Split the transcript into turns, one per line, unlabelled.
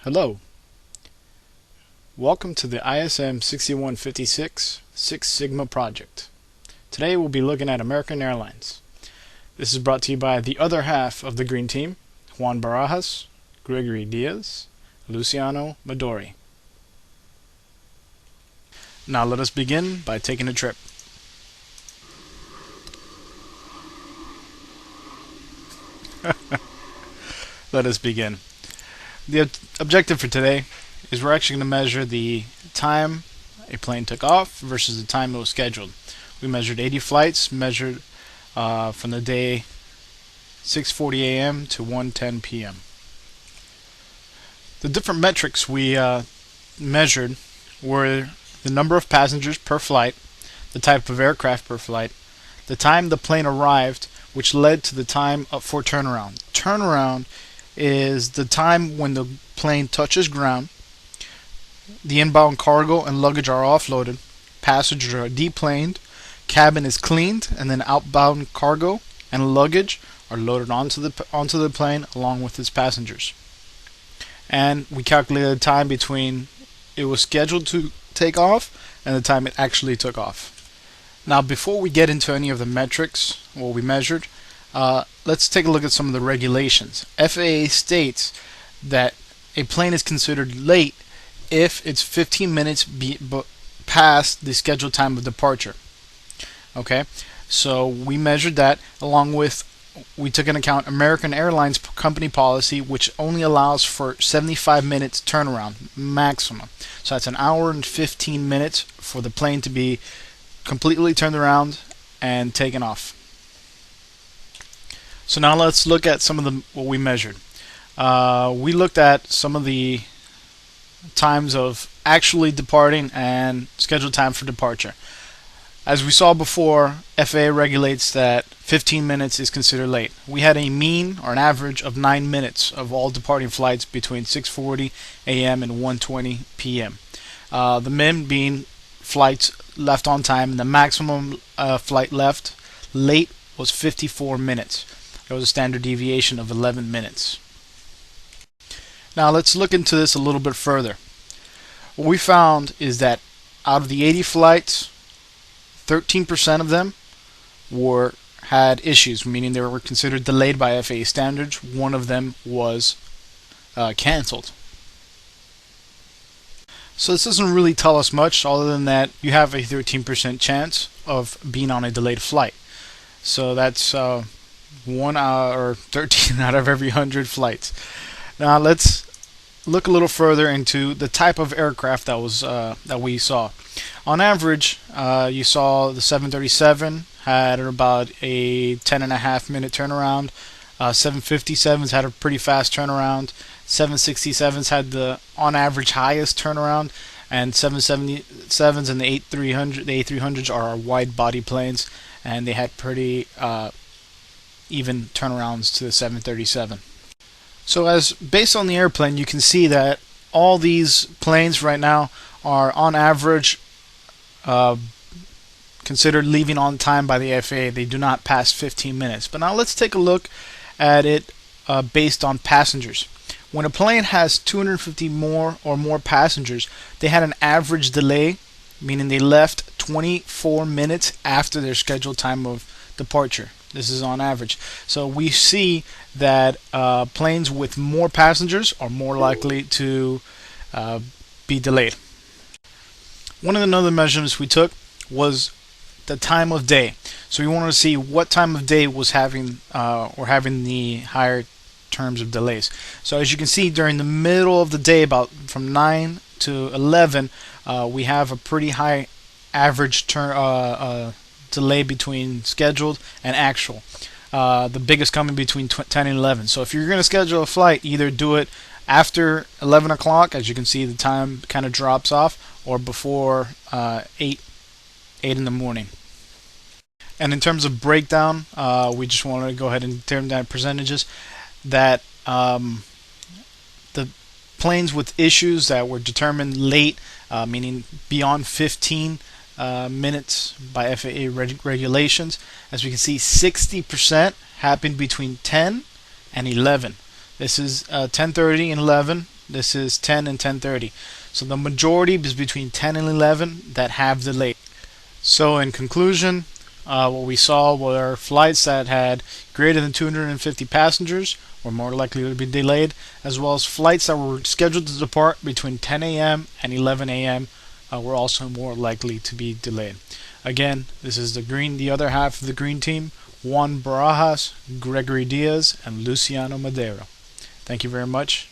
Hello, welcome to the ISM 6156 Six Sigma project. Today we'll be looking at American Airlines. This is brought to you by the other half of the Green Team, Juan Barajas, Gregory Diaz, Luciano Midori. Now let us begin by taking a trip. Let us begin. The objective for today is we're actually going to measure the time a plane took off versus the time it was scheduled. We measured 80 flights, measured from the day 6:40 a.m. to 1:10 p.m. The different metrics we measured were the number of passengers per flight, the type of aircraft per flight, the time the plane arrived, which led to the time for turnaround. Turnaround is the time when the plane touches ground, the inbound cargo and luggage are offloaded, passengers are deplaned, cabin is cleaned, and then outbound cargo and luggage are loaded onto the plane along with its passengers. And we calculated the time between it was scheduled to take off and the time it actually took off. Now, before we get into any of the metrics, what we measured, let's take a look at some of the regulations. FAA states that a plane is considered late if it's 15 minutes past the scheduled time of departure. Okay, so we measured that along with, we took into account American Airlines company policy, which only allows for 75 minutes turnaround maximum. So that's an hour and 15 minutes for the plane to be completely turned around and taken off. So now let's look at some of what we measured. We looked at some of the times of actually departing and scheduled time for departure. As we saw before, FAA regulates that 15 minutes is considered late. We had a mean or an average of 9 minutes of all departing flights between 6:40 a.m. and 1:20 p.m. The min being flights left on time, and the maximum flight left late was 54 minutes. There was a standard deviation of 11 minutes. Now let's look into this a little bit further. What we found is that out of the 80 flights, 13% of them had issues, meaning they were considered delayed by FAA standards. One of them was canceled. So this doesn't really tell us much other than that you have a 13% chance of being on a delayed flight. So that's 1 or 13 out of every 100 flights. Now let's look a little further into the type of aircraft that we saw. On average, you saw the 737 had about a 10.5 minute turnaround. 757s had a pretty fast turnaround. 767s had the on average highest turnaround, and 777s and the A300s are our wide body planes, and they had pretty even turnarounds to the 737. So as based on the airplane, you can see that all these planes right now are on average considered leaving on time by the FAA. They do not pass 15 minutes. But now let's take a look at it based on passengers. When a plane has 250 more passengers, they had an average delay, meaning they left 24 minutes after their scheduled time of departure. This is on average. So we see that planes with more passengers are more likely to be delayed. One of the other measurements we took was the time of day. So we wanted to see what time of day was having the higher terms of delays. So as you can see, during the middle of the day, about from 9 to 11, we have a pretty high average delay between scheduled and actual. The biggest coming between 10 and 11. So if you're going to schedule a flight, either do it after 11 o'clock, as you can see the time kind of drops off, or before 8 in the morning. And in terms of breakdown, we just want to go ahead and turn down percentages that the planes with issues that were determined late, meaning beyond 15 minutes by FAA regulations. As we can see, 60% happened between 10 and 11. This is 10:30 and 11 This is 10 and 10:30. So the majority is between 10 and 11 that have delayed. So in conclusion, what we saw were flights that had greater than 250 passengers were more likely to be delayed, as well as flights that were scheduled to depart between 10 a.m. and 11 a.m. Were also more likely to be delayed. Again, this is the other half of the green team: Juan Barajas, Gregory Diaz, and Luciano Madero. Thank you very much.